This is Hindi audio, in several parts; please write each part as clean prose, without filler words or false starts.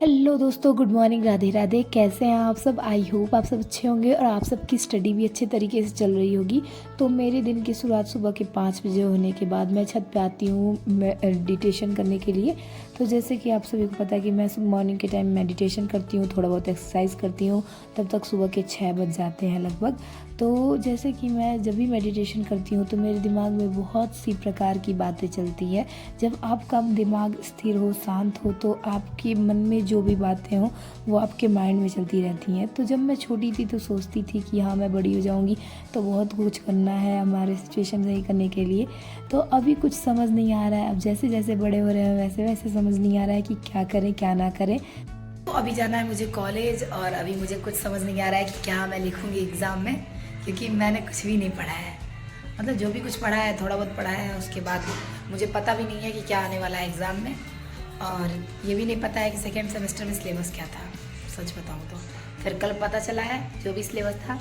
हेलो दोस्तों, गुड मॉर्निंग, राधे राधे। कैसे हैं आप सब? आई होप आप सब अच्छे होंगे और आप सबकी स्टडी भी अच्छे तरीके से चल रही होगी। तो मेरे दिन की शुरुआत सुबह के 5 बजे होने के बाद मैं छत पे आती हूँ मेडिटेशन करने के लिए। तो जैसे कि आप सभी को पता है कि मैं मॉर्निंग के टाइम मेडिटेशन करती हूँ, थोड़ा बहुत एक्सरसाइज करती हूँ, तब तक सुबह के 6 बज जाते हैं लगभग। तो जैसे कि मैं जब भी मेडिटेशन करती हूँ तो मेरे दिमाग में बहुत सी प्रकार की बातें चलती है। जब आपका दिमाग स्थिर हो, शांत हो, तो आपके मन में जो भी बातें हों वो आपके माइंड में चलती रहती हैं। तो जब मैं छोटी थी तो सोचती थी कि हाँ, मैं बड़ी हो जाऊँगी तो बहुत कुछ करना है हमारे सिचुएशन सही करने के लिए। तो अभी कुछ समझ नहीं आ रहा है। अब जैसे जैसे बड़े हो रहे हैं वैसे वैसे समझ नहीं आ रहा है कि क्या करें क्या ना करें। तो अभी जाना है मुझे कॉलेज और अभी मुझे कुछ समझ नहीं आ रहा है कि क्या मैं लिखूँगी एग्ज़ाम में, क्योंकि मैंने कुछ भी नहीं पढ़ा है। मतलब जो भी कुछ पढ़ा है थोड़ा बहुत पढ़ा है, उसके बाद मुझे पता भी नहीं है कि क्या आने वाला है एग्ज़ाम में। और ये भी नहीं पता है कि सेकेंड सेमेस्टर में सिलेबस क्या था, सच बताऊँ तो। फिर कल पता चला है जो भी सिलेबस था,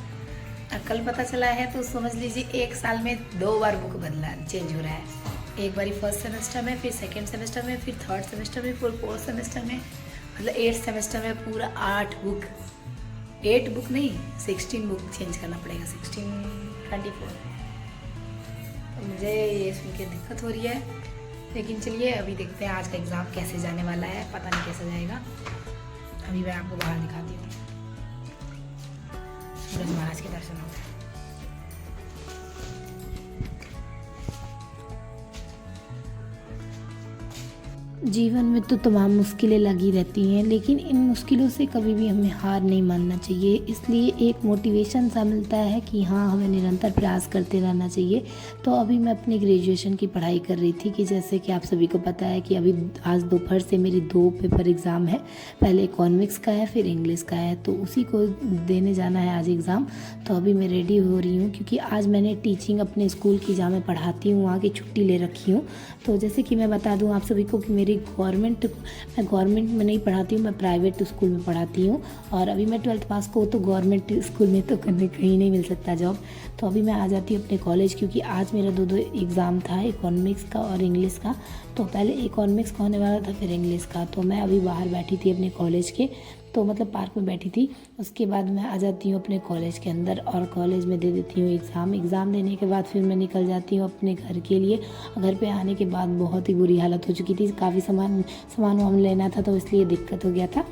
कल पता चला है। तो समझ लीजिए 1 साल में 2 बार बुक बदला चेंज हो रहा है। एक बारी फर्स्ट सेमेस्टर में, फिर सेकेंड सेमेस्टर में, फिर थर्ड सेमेस्टर में, फिर फोर्थ सेमेस्टर में, मतलब 8 सेमेस्टर में पूरा 8 बुक, 8 बुक नहीं 16 बुक चेंज करना पड़ेगा, 1624। तो मुझे ये सुन के दिक्कत हो रही है, लेकिन चलिए अभी देखते हैं आज का एग्ज़ाम कैसे जाने वाला है। पता नहीं कैसे जाएगा। अभी मैं आपको बाहर दिखाती हूँ, सूरज महाराज के दर्शन हो गए। जीवन में तो तमाम मुश्किलें लगी रहती हैं, लेकिन इन मुश्किलों से कभी भी हमें हार नहीं मानना चाहिए। इसलिए एक मोटिवेशन सा मिलता है कि हाँ, हमें निरंतर प्रयास करते रहना चाहिए। तो अभी मैं अपनी ग्रेजुएशन की पढ़ाई कर रही थी कि जैसे कि आप सभी को पता है कि अभी आज दोपहर से मेरी 2 पेपर एग्ज़ाम है। पहले इकोनॉमिक्स का है, फिर इंग्लिश का है, तो उसी को देने जाना है आज एग्ज़ाम। तो अभी मैं रेडी हो रही हूँ क्योंकि आज मैंने टीचिंग अपने स्कूल की जहाँ मैं पढ़ाती हूँ वहाँ की छुट्टी ले रखी हूँ। तो जैसे कि मैं बता दूँ आप सभी को कि मैं गवर्नमेंट में नहीं पढ़ाती हूँ, मैं प्राइवेट स्कूल में पढ़ाती हूँ। और अभी मैं 12th पास को, तो गवर्नमेंट स्कूल में तो करने कहीं नहीं मिल सकता जॉब। तो अभी मैं आ जाती हूँ अपने कॉलेज, क्योंकि आज मेरा 2 एग्ज़ाम था, इकोनॉमिक्स का और इंग्लिश का। तो पहले इकोनॉमिक्स का होने वाला था, फिर इंग्लिश का। तो मैं अभी बाहर बैठी थी अपने कॉलेज के, तो मतलब पार्क में बैठी थी। उसके बाद मैं आ जाती हूँ अपने कॉलेज के अंदर और कॉलेज में दे देती हूँ एग्ज़ाम देने के बाद फिर मैं निकल जाती हूँ अपने घर के लिए। घर पे आने के बाद बहुत ही बुरी हालत हो चुकी थी, काफ़ी सामान वामान लेना था, तो इसलिए दिक्कत हो गया था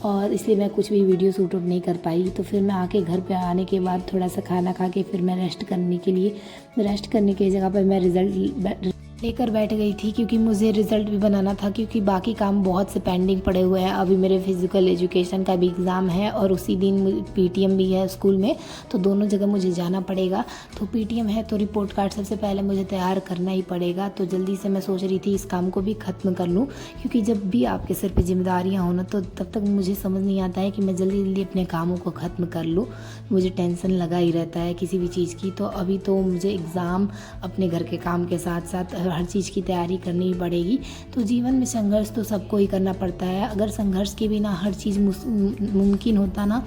और इसलिए मैं कुछ भी वीडियो शूट नहीं कर पाई। तो फिर मैं आके घर पे आने के बाद थोड़ा सा खाना खा के फिर मैं रेस्ट करने की जगह पर मैं रिज़ल्ट लेकर बैठ गई थी, क्योंकि मुझे रिज़ल्ट भी बनाना था, क्योंकि बाकी काम बहुत से पेंडिंग पड़े हुए हैं। अभी मेरे फिज़िकल एजुकेशन का भी एग्ज़ाम है और उसी दिन पीटीएम भी है स्कूल में, तो दोनों जगह मुझे जाना पड़ेगा। तो पीटीएम है तो रिपोर्ट कार्ड सबसे पहले मुझे तैयार करना ही पड़ेगा। तो जल्दी से मैं सोच रही थी इस काम को भी ख़त्म कर लूँ, क्योंकि जब भी आपके सिर पर जिम्मेदारियाँ हो ना, तो तब तक मुझे समझ नहीं आता है कि मैं जल्दी जल्दी अपने कामों को ख़त्म कर लूँ। मुझे टेंशन लगा ही रहता है किसी भी चीज़ की। तो अभी तो मुझे एग्ज़ाम, अपने घर के काम के साथ साथ हर चीज़ की तैयारी करनी ही पड़ेगी। तो जीवन में संघर्ष तो सबको ही करना पड़ता है। अगर संघर्ष के बिना हर चीज़ मुमकिन होता ना,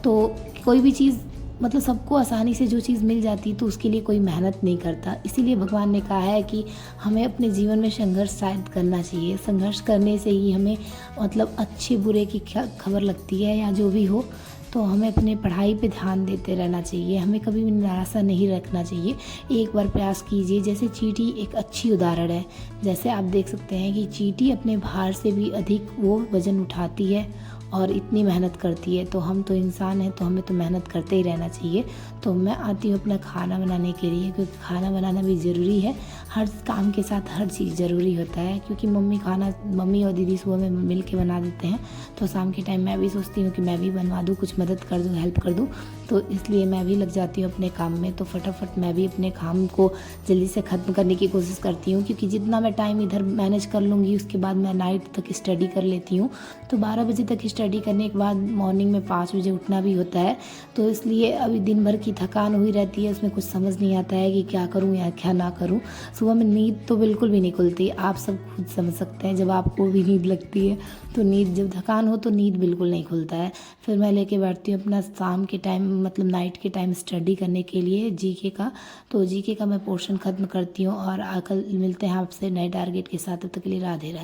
तो कोई भी चीज़, मतलब सबको आसानी से जो चीज़ मिल जाती तो उसके लिए कोई मेहनत नहीं करता। इसीलिए भगवान ने कहा है कि हमें अपने जीवन में संघर्ष शायद करना चाहिए। संघर्ष करने से ही हमें मतलब अच्छे बुरे की खबर लगती है या जो भी हो। तो हमें अपने पढ़ाई पे ध्यान देते रहना चाहिए, हमें कभी भी निराशा नहीं रखना चाहिए। एक बार प्रयास कीजिए। जैसे चींटी एक अच्छी उदाहरण है। जैसे आप देख सकते हैं कि चींटी अपने भार से भी अधिक वो वज़न उठाती है और इतनी मेहनत करती है। तो हम तो इंसान हैं, तो हमें तो मेहनत करते ही रहना चाहिए। तो मैं आती हूँ अपना खाना बनाने के लिए, क्योंकि खाना बनाना भी ज़रूरी है। हर काम के साथ हर चीज़ ज़रूरी होता है, क्योंकि मम्मी और दीदी सुबह में मिल के बना देते हैं, तो शाम के टाइम मैं भी सोचती हूँ कि मैं भी बनवा दूँ, कुछ मदद कर दूँ, हेल्प कर दूँ। तो इसलिए मैं भी लग जाती हूँ अपने काम में। तो फटाफट मैं भी अपने काम को जल्दी से ख़त्म करने की कोशिश करती हूँ, क्योंकि जितना मैं टाइम इधर मैनेज कर लूँगी उसके बाद मैं नाइट तक स्टडी कर लेती हूँ। तो 12 बजे तक स्टडी करने के बाद मॉर्निंग में 5 बजे उठना भी होता है। तो इसलिए अभी दिन भर की थकान हुई रहती है, उसमें कुछ समझ नहीं आता है कि क्या करूं या क्या ना करूं। सुबह में नींद तो बिल्कुल भी नहीं खुलती, आप सब खुद समझ सकते हैं। जब आपको भी नींद लगती है तो जब थकान हो तो नींद बिल्कुल नहीं खुलता है। फिर मैं लेके बैठती हूँ अपना शाम के टाइम, मतलब नाइट के टाइम स्टडी करने के लिए जीके का। तो जीके का मैं पोर्शन ख़त्म करती हूँ और कल मिलते हैं आपसे नए टारगेट के साथ। तब तक के लिए राधे राधे।